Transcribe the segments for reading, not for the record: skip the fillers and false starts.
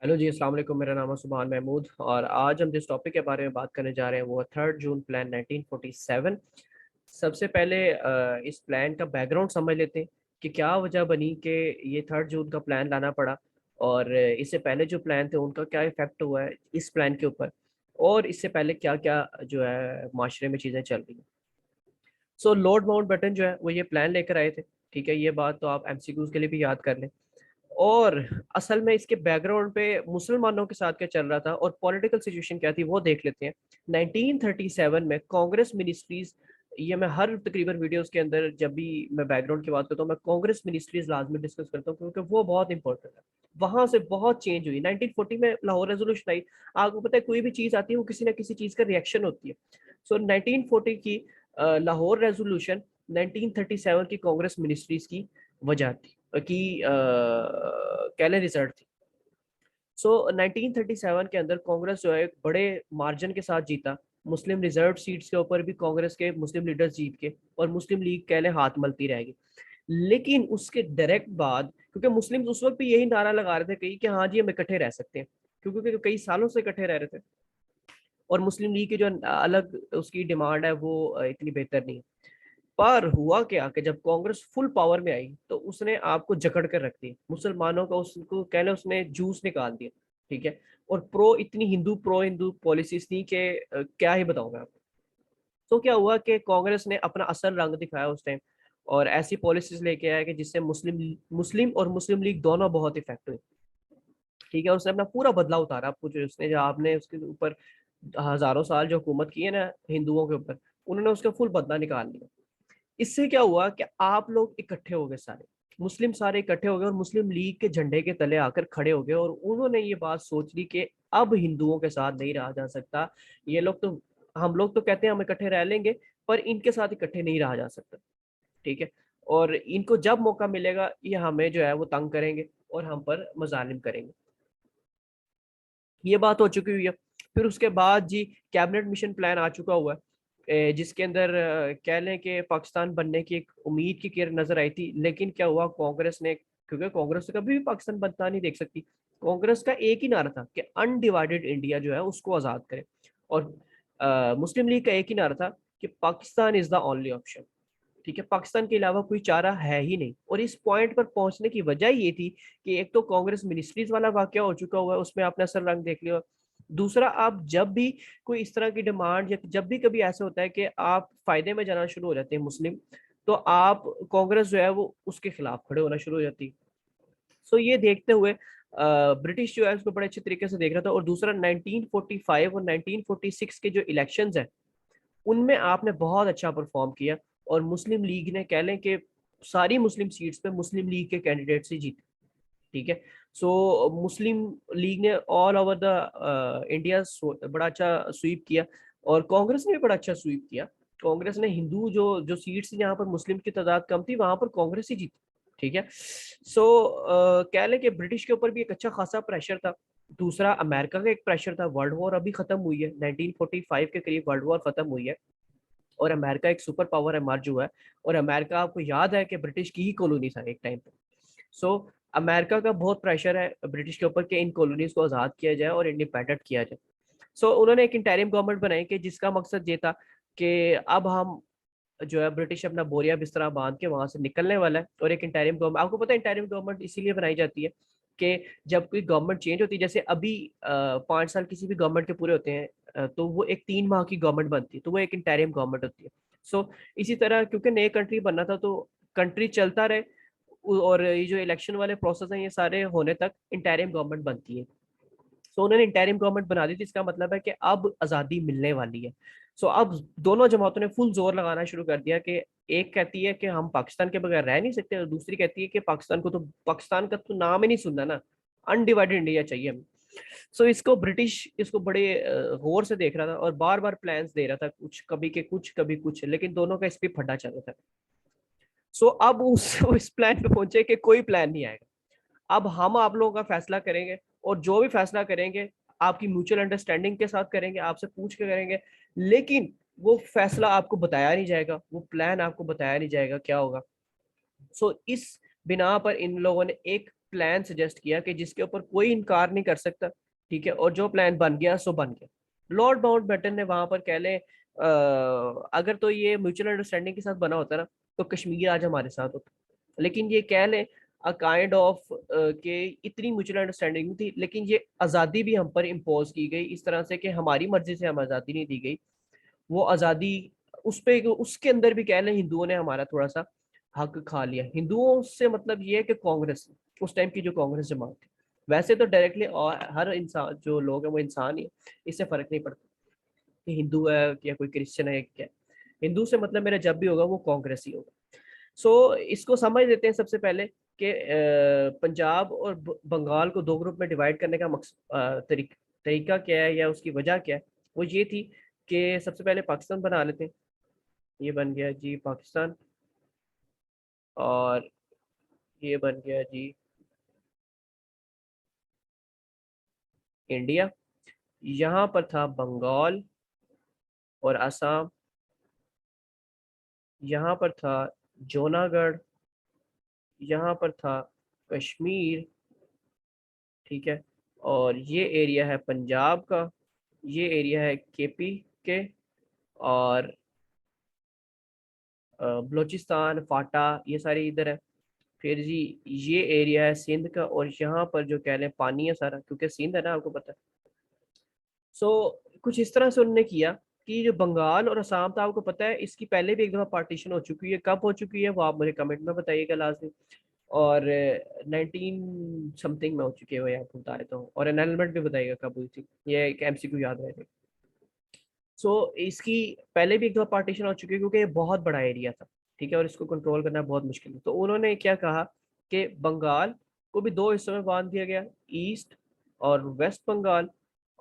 Hello जी, अस्सलाम वालेकुम। मेरा नाम है सुभान महमूद और आज हम जिस टॉपिक के बारे में बात करने जा रहे हैं वो है 3 जून प्लान 1947। सबसे पहले इस प्लान का बैकग्राउंड समझ लेते हैं कि क्या वजह बनी कि ये 3 जून का प्लान लाना पड़ा, और इससे पहले जो प्लान थे उनका क्या इफेक्ट हुआ है इस प्लान के ऊपर, और इससे पहले क्या क्या जो है माशरे में चीज़ें चल रही हैं। सो लॉर्ड माउंटबेटन जो है वो ये प्लान लेकर आए थे। ठीक है, ये बात तो आप एमसीक्यूज के लिए भी याद कर लें। और असल में इसके बैकग्राउंड पे मुसलमानों के साथ क्या चल रहा था और पॉलिटिकल सिचुएशन क्या थी वो देख लेते हैं। 1937 में कांग्रेस मिनिस्ट्रीज, ये मैं हर तकरीबन वीडियोस के अंदर जब भी मैं बैकग्राउंड की बात करता हूँ मैं कांग्रेस मिनिस्ट्रीज लाजमी डिस्कस करता हूँ क्योंकि वो बहुत इंपॉर्टेंट है। वहां से बहुत चेंज हुई। 1940 में लाहौर रेजोल्यूशन आई। आपको पता है कोई भी चीज आती है वो किसी ना किसी चीज का रिएक्शन होती है। सो 1940 की लाहौर रेजोल्यूशन 1937 की कांग्रेस मिनिस्ट्रीज की वजह थी, की कैले रिजल्ट थी। सो 1937 के अंदर कांग्रेस जो है एक बड़े मार्जिन के साथ जीता। मुस्लिम रिजर्व सीट्स के ऊपर भी कांग्रेस के मुस्लिम लीडर्स जीत के, और मुस्लिम लीग कहले हाथ मलती रहेगी। लेकिन उसके डायरेक्ट बाद, क्योंकि मुस्लिम उस वक्त भी यही नारा लगा रहे थे कई कि हाँ जी हम इकट्ठे रह सकते हैं, क्योंकि कई सालों से इकट्ठे रह रहे थे। और मुस्लिम लीग की जो अलग उसकी डिमांड है वो इतनी बेहतर नहीं है। पर हुआ क्या कि जब कांग्रेस फुल पावर में आई तो उसने आपको जकड़ कर रख दी मुसलमानों का, उसको कह लो उसने जूस निकाल दिया। ठीक है। और प्रो हिंदू पॉलिसीज थी कि क्या ही बताऊं मैं आपको। तो क्या हुआ कि कांग्रेस ने अपना असल रंग दिखाया उस टाइम, और ऐसी पॉलिसीज लेके आया कि जिससे मुस्लिम मुस्लिम और मुस्लिम लीग दोनों बहुत इफेक्ट हुए। ठीक है, उसने अपना पूरा बदला उतारा। आपको जो उसने जो आपने उसके ऊपर हजारों साल जो हुकूमत की है ना हिंदुओं के ऊपर, उन्होंने उसका फुल बदला निकाल लिया। इससे क्या हुआ कि आप लोग इकट्ठे हो गए, सारे मुस्लिम सारे इकट्ठे हो गए और मुस्लिम लीग के झंडे के तले आकर खड़े हो गए, और उन्होंने ये बात सोच ली कि अब हिंदुओं के साथ नहीं रहा जा सकता। ये लोग तो, हम लोग तो कहते हैं हम इकट्ठे रह लेंगे, पर इनके साथ इकट्ठे नहीं रहा जा सकता। ठीक है। और इनको जब मौका मिलेगा ये हमें जो है वो तंग करेंगे और हम पर मजालिम करेंगे। ये बात हो चुकी हुई है। फिर उसके बाद जी कैबिनेट मिशन प्लान आ चुका हुआ है, जिसके अंदर कह लें कि पाकिस्तान बनने की एक उम्मीद की किरण नजर आई थी। लेकिन क्या हुआ, कांग्रेस ने, क्योंकि कांग्रेस तो कभी भी पाकिस्तान बनता नहीं देख सकती, कांग्रेस का एक ही नारा था कि अनडिवाइडेड इंडिया जो है उसको आजाद करें। और मुस्लिम लीग का एक ही नारा था कि Pakistan is the only option. ठीक है, पाकिस्तान के अलावा कोई चारा है ही नहीं। और इस पॉइंट पर पहुंचने की वजह ये थी कि एक तो कांग्रेस मिनिस्ट्रीज वाला वाकया हो चुका हुआ है, उसमें आपने असर रंग देख लिया। दूसरा, आप जब भी कोई इस तरह की डिमांड या जब भी कभी ऐसा होता है कि आप फायदे में जाना शुरू हो जाते हैं मुस्लिम, तो आप कांग्रेस जो है वो उसके खिलाफ खड़े होना शुरू हो जाती है। सो ये देखते हुए ब्रिटिश जो है उसको बड़े अच्छे तरीके से देख रहा था। और दूसरा, 1945 और 1946 के जो इलेक्शंस हैं उनमें आपने बहुत अच्छा परफॉर्म किया, और मुस्लिम लीग ने कह लें कि सारी मुस्लिम सीट्स पे मुस्लिम लीग के कैंडिडेट ही जीते। ठीक है। सो मुस्लिम लीग ने ऑल ओवर द इंडिया बड़ा अच्छा स्वीप किया, और कांग्रेस ने भी बड़ा अच्छा स्वीप किया। कांग्रेस ने हिंदू जो जो सीट्स जहाँ पर मुस्लिम की तादाद कम थी वहां पर कांग्रेस ही जीती। ठीक है। सो कह लें कि ब्रिटिश के ऊपर भी एक अच्छा खासा प्रेशर था। दूसरा, अमेरिका का एक प्रेशर था। वर्ल्ड वॉर अभी खत्म हुई है, 1945 के करीब वर्ल्ड वॉर खत्म हुई है, और अमेरिका एक सुपर पावर है, मर हुआ है। और अमेरिका, आपको याद है कि ब्रिटिश की ही कॉलोनी था एक टाइम पे। सो अमेरिका का बहुत प्रेशर है ब्रिटिश के ऊपर कि इन कॉलोनीज को आज़ाद किया जाए और इंडिपेंडेंट किया जाए। सो उन्होंने एक इंटरिम गवर्नमेंट बनाई कि जिसका मकसद ये था कि अब हम जो है ब्रिटिश अपना बोरिया बिस्तरा बांध के वहां से निकलने वाला है। और एक इंटरिम गवर्नमेंट, आपको पता है इंटरिम गवर्नमेंट इसीलिए बनाई जाती है कि जब कोई गवर्नमेंट चेंज होती है, जैसे अभी 5 साल किसी भी गवर्नमेंट के पूरे होते हैं, तो वो एक 3 माह की गवर्नमेंट बनती है, तो वो एक इंटरिम गवर्नमेंट होती है। सो इसी तरह क्योंकि नए कंट्री बनना था तो कंट्री चलता रहे, और ये जो इलेक्शन वाले प्रोसेस हैं ये सारे होने तक इंटरिम गवर्नमेंट बनती है। सो उन्होंने इंटरिम गवर्नमेंट बना दी थी। इसका मतलब है कि अब आज़ादी मिलने वाली है। सो अब दोनों जमातों ने फुल जोर लगाना शुरू कर दिया कि एक कहती है कि हम पाकिस्तान के बगैर रह नहीं सकते, और दूसरी कहती है कि पाकिस्तान का तो नाम ही नहीं सुनना ना, अनडिवाइडेड इंडिया चाहिए हमें। सो इसको ब्रिटिश इसको बड़े गौर से देख रहा था और बार बार प्लान्स दे रहा था, कुछ कभी के कुछ कभी कुछ, लेकिन दोनों का इस पे फटा चल रहा था। सो अब उस प्लान पे पहुंचे कि कोई प्लान नहीं आएगा, अब हम आप लोगों का फैसला करेंगे, और जो भी फैसला करेंगे आपकी म्यूचुअल अंडरस्टैंडिंग के साथ करेंगे, आपसे पूछ के करेंगे। लेकिन वो फैसला आपको बताया नहीं जाएगा, वो प्लान आपको बताया नहीं जाएगा क्या होगा। सो इस बिना पर इन लोगों ने एक प्लान सजेस्ट किया कि जिसके ऊपर कोई इनकार नहीं कर सकता, ठीक है, और जो प्लान बन गया सो बन गया। लॉर्ड माउंटबेटन ने वहां पर कह लें अगर तो ये म्यूचुअल अंडरस्टैंडिंग के साथ बना होता ना तो कश्मीर आज हमारे साथ होता, लेकिन ये कह लें अ काइंड ऑफ के इतनी म्यूचुअल अंडरस्टैंडिंग थी, लेकिन ये आज़ादी भी हम पर इम्पोज की गई इस तरह से कि हमारी मर्जी से हम आज़ादी नहीं दी गई, वो आज़ादी उस पे उसके अंदर भी कह लें हिंदुओं ने हमारा थोड़ा सा हक खा लिया। हिंदुओं से मतलब ये है कि कांग्रेस, उस टाइम की जो कांग्रेस जमात थी, वैसे तो डायरेक्टली हर इंसान जो लोग हैं वो इंसान ही है, इससे फर्क नहीं पड़ता कि हिंदू है या कोई क्रिश्चियन है क्या, हिंदू से मतलब मेरा जब भी होगा वो कांग्रेस ही होगा। सो इसको समझ लेते हैं सबसे पहले कि पंजाब और बंगाल को दो ग्रुप में डिवाइड करने का तरीका क्या है या उसकी वजह क्या है। वो ये थी कि सबसे पहले पाकिस्तान बना लेते हैं, ये बन गया जी पाकिस्तान, और ये बन गया जी इंडिया। यहाँ पर था बंगाल और असम, यहाँ पर था जूनागढ़, यहाँ पर था कश्मीर, ठीक है, और ये एरिया है पंजाब का, ये एरिया है केपी के, और बलूचिस्तान फाटा ये सारे इधर है। फिर जी ये एरिया है सिंध का, और यहाँ पर जो कह लें पानी है सारा, क्योंकि सिंध है ना आपको पता है। सो कुछ इस तरह से उन्होंने किया कि जो बंगाल और असम था आपको पता है इसकी पहले भी एक दफ़ा पार्टीशन हो चुकी है, कब हो चुकी है वो आप मुझे कमेंट में बताइएगा लाजमी। और 19 समथिंग में हो चुकी है वो, आपको बता देता हूँ, और एनरोलमेंट भी बताइएगा कब हुई थी, ये एक एमसीक्यू याद रहेगा। सो इसकी पहले भी एक दफा पार्टीशन हो चुकी है क्योंकि ये बहुत बड़ा एरिया था, ठीक है, और इसको कंट्रोल करना बहुत मुश्किल है। तो उन्होंने क्या कहा कि बंगाल को भी दो हिस्सों में बांट दिया गया, ईस्ट और वेस्ट बंगाल,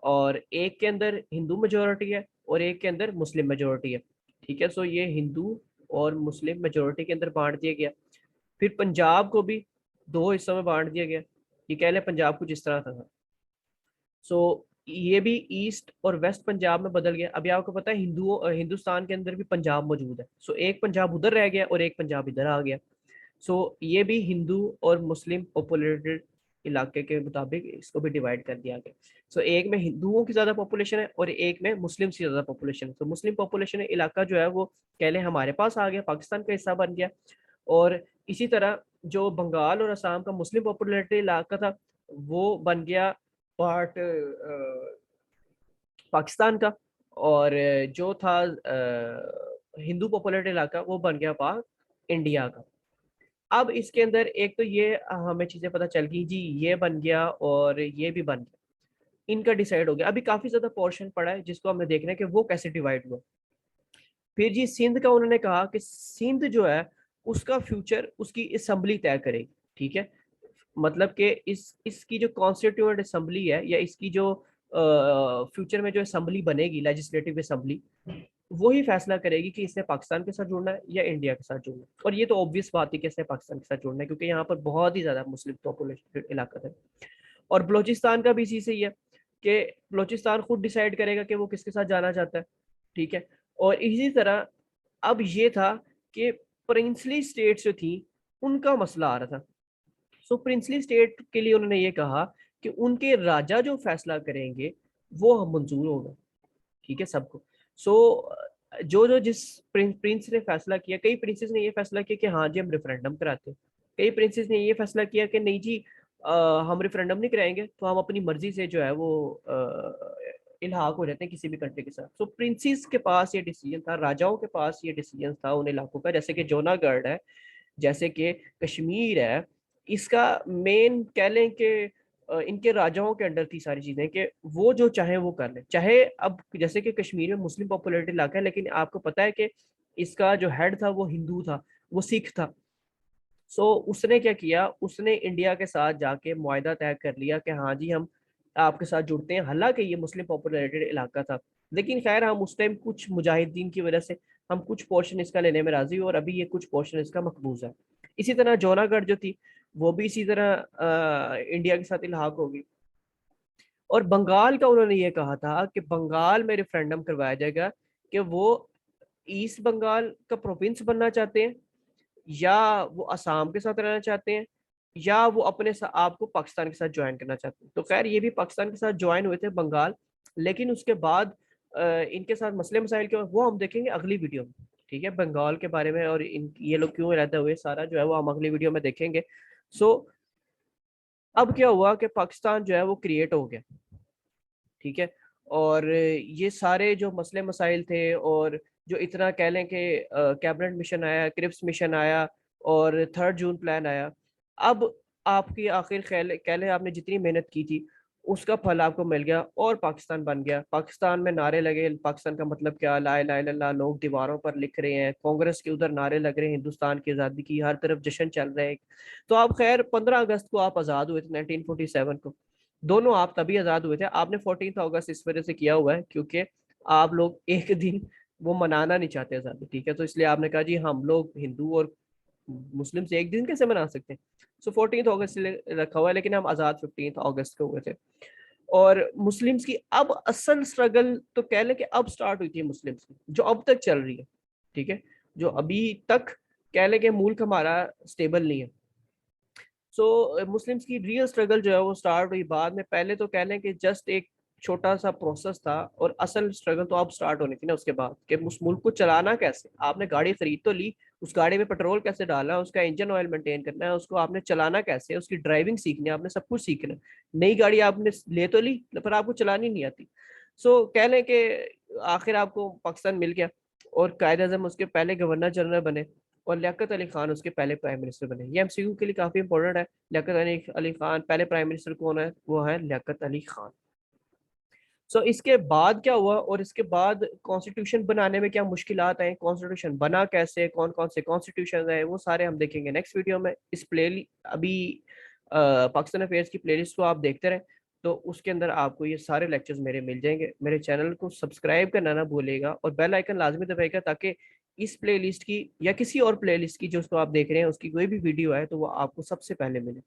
और एक के अंदर हिंदू मेजोरिटी है और एक के अंदर मुस्लिम मेजोरिटी है, ठीक है। सो ये हिंदू और मुस्लिम मेजोरिटी के अंदर बांट दिया गया। फिर पंजाब को भी दो हिस्सों में बांट दिया गया, ये कह लें पंजाब कुछ इस तरह था। सो ये भी ईस्ट और वेस्ट पंजाब में बदल गया। अभी आपको पता है हिंदुस्तान के अंदर भी पंजाब मौजूद है, सो एक पंजाब उधर रह गया और एक पंजाब इधर आ गया। सो ये भी हिंदू और मुस्लिम पॉपुलेटेड इलाके के मुताबिक इसको भी डिवाइड कर दिया गया। सो एक में हिंदुओं की ज्यादा पॉपुलेशन है और एक में मुस्लिम की ज्यादा पॉपुलेशन है। तो मुस्लिम पॉपुलेशन इलाका जो है वो कह लें हमारे पास आ गया, पाकिस्तान का हिस्सा बन गया। और इसी तरह जो बंगाल और असम का मुस्लिम पॉपुलेटेड इलाका था वो बन गया पार्ट पाकिस्तान का, और जो था हिंदू पॉपुलेटेड इलाका वो बन गया पाक इंडिया का। अब इसके अंदर एक तो ये हमें चीजें पता चल गई जी, ये बन गया और ये भी बन गया, इनका डिसाइड हो गया। अभी काफी ज्यादा पोर्शन पड़ा है जिसको हमें देखना है कि वो कैसे डिवाइड हुआ। फिर जी सिंध का उन्होंने कहा कि सिंध जो है उसका फ्यूचर उसकी असेंबली तय करेगी, ठीक है, मतलब कि इस इसकी जो कॉन्स्टिट्यूएंट असेंबली है या इसकी जो फ्यूचर में जो असेंबली बनेगी लेजिस्लेटिव असेंबली, वही फैसला करेगी कि इसने पाकिस्तान के साथ जुड़ना है या इंडिया के साथ जुड़ना है। और ये तो ऑब्वियस बात है कि इसने पाकिस्तान के साथ जुड़ना है क्योंकि यहाँ पर बहुत ही ज्यादा मुस्लिम पॉपुलेशन इलाका है। और बलोचिस्तान का भी इसी से ही है कि बलोचिस्तान खुद डिसाइड करेगा कि वो किसके साथ जाना चाहता है, ठीक है। और इसी तरह अब ये था कि प्रिंसली स्टेट्स जो थी उनका मसला आ रहा था। सो प्रिंसली स्टेट के लिए उन्होंने ये कहा कि उनके राजा जो फैसला करेंगे वो मंजूर होगा, ठीक है, सबको। सो जो जो जिस प्रिंस ने फैसला किया, कई प्रिंसेस ने ये फैसला किया कि हाँ जी हम रेफरेंडम कराते हैं, कई प्रिंसेस ने ये फैसला किया कि नहीं जी हम रेफरेंडम नहीं कराएंगे, तो हम अपनी मर्जी से जो है वो इल्हाक हो जाते हैं किसी भी कंट्री के साथ। सो प्रिंसेस के पास ये डिसीजन था, राजाओं के पास ये डिसीजन था उन इलाकों का, जैसे कि जूनागढ़ है, जैसे कि कश्मीर है, इसका मेन कह लें कि इनके राजाओं के अंडर थी सारी चीजें कि वो जो चाहे वो कर ले। चाहे अब जैसे कि कश्मीर में मुस्लिम पॉपुलेटेड इलाका है, लेकिन आपको पता है कि इसका जो हेड था वो हिंदू था, वो सिख था। सो उसने क्या किया, उसने इंडिया के साथ जाके मुआहदा तय कर लिया कि हाँ जी हम आपके साथ जुड़ते हैं, हालांकि ये मुस्लिम पॉपुलेटेड इलाका था, लेकिन खैर हम उस टाइम कुछ मुजाहिदीन की वजह से हम कुछ पोर्शन इसका लेने में राजी हुए और अभी ये कुछ पोर्शन इसका मकबूज है। इसी तरह जौनागढ़ जो थी वो भी इसी तरह इंडिया के साथ इल्हाक होगी। और बंगाल का उन्होंने ये कहा था कि बंगाल में रेफरेंडम करवाया जाएगा कि वो ईस्ट बंगाल का प्रोविंस बनना चाहते हैं या वो असम के साथ रहना चाहते हैं या वो अपने आपको पाकिस्तान के साथ ज्वाइन करना चाहते हैं। तो खैर ये भी पाकिस्तान के साथ ज्वाइन हुए थे बंगाल, लेकिन उसके बाद इनके साथ मसले मसाइल के, वो हम देखेंगे अगली वीडियो में। ठीक है, बंगाल के बारे में और इन ये लोग क्यों रहते हुए सारा जो है वो हम अगली वीडियो में देखेंगे। सो अब क्या हुआ कि पाकिस्तान जो है वो क्रिएट हो गया। ठीक है, और ये सारे जो मसले मसाइल थे, और जो इतना कह लें कि कैबिनेट मिशन आया, क्रिप्स मिशन आया, और 3 जून प्लान आया, अब आपकी आखिर कह लें आपने जितनी मेहनत की थी उसका फल आपको मिल गया और पाकिस्तान बन गया। पाकिस्तान में नारे लगे, पाकिस्तान का मतलब क्या, ला इलाहा इल्लल्लाह, लोग दीवारों पर लिख रहे हैं, कांग्रेस के उधर नारे लग रहे हैं हिंदुस्तान की आज़ादी की, हर तरफ जश्न चल रहे हैं। तो आप खैर 15 अगस्त को आप आज़ाद हुए थे 1947 को। दोनों आप तभी आज़ाद हुए थे। आपने 14 अगस्त इस वजह से किया हुआ है क्योंकि आप लोग एक दिन वो मनाना नहीं चाहते आज़ादी। ठीक है, तो इसलिए आपने कहा जी हम लोग हिंदू और मुस्लिम से एक दिन कैसे मना सकते हैं। सो 14 अगस्त से रखा हुआ है, लेकिन हम आज़ाद 15 अगस्त को हुए थे। और मुस्लिम्स की अब असल स्ट्रगल तो कह लें कि अब स्टार्ट हुई थी मुस्लिम्स की, जो अब तक चल रही है। ठीक है, जो अभी तक कह लें कि मुल्क हमारा स्टेबल नहीं है। सो मुस्लिम्स की रियल स्ट्रगल जो है वो स्टार्ट हुई बाद में। पहले तो कह लें कि जस्ट एक छोटा सा प्रोसेस था, और असल स्ट्रगल तो अब स्टार्ट होनी थी ना उसके बाद, कि उस मुल्क को चलाना कैसे। आपने गाड़ी खरीद तो ली, उस गाड़ी में पेट्रोल कैसे डालना, उसका इंजन ऑयल मेंटेन करना है, उसको आपने चलाना कैसे है, उसकी ड्राइविंग सीखनी है, आपने सब कुछ सीखना है। नई गाड़ी आपने ले तो ली पर आपको चलानी नहीं आती। सो कह लें कि आखिर आपको पाकिस्तान मिल गया, और कायद अजम उसके पहले गवर्नर जनरल बने, और लियाकत अली खान उसके पहले प्राइम मिनिस्टर बने। ये एमसीक्यू के लिए काफी इंपॉर्टेंट है। लियाकत अली खान पहले प्राइम मिनिस्टर कौन है, वो है लियाकत अली खान। सो इसके बाद क्या हुआ, और इसके बाद कॉन्स्टिट्यूशन बनाने में क्या मुश्किलात आई, कॉन्स्टिट्यूशन बना कैसे, कौन कौन से कॉन्स्टिट्यूशन है, वो सारे हम देखेंगे नेक्स्ट वीडियो में। इस प्ले अभी पाकिस्तान अफेयर्स की प्लेलिस्ट को आप देखते रहें, तो उसके अंदर आपको ये सारे लेक्चर्स मेरे मिल जाएंगे। मेरे चैनल को सब्सक्राइब करना ना भूलेगा, और बेल आइकन लाजमी दबाएगा, ताकि इस प्लेलिस्ट की या किसी और प्लेलिस्ट की जो उसको आप देख रहे हैं उसकी कोई भी वीडियो आए तो वो आपको सबसे पहले मिले।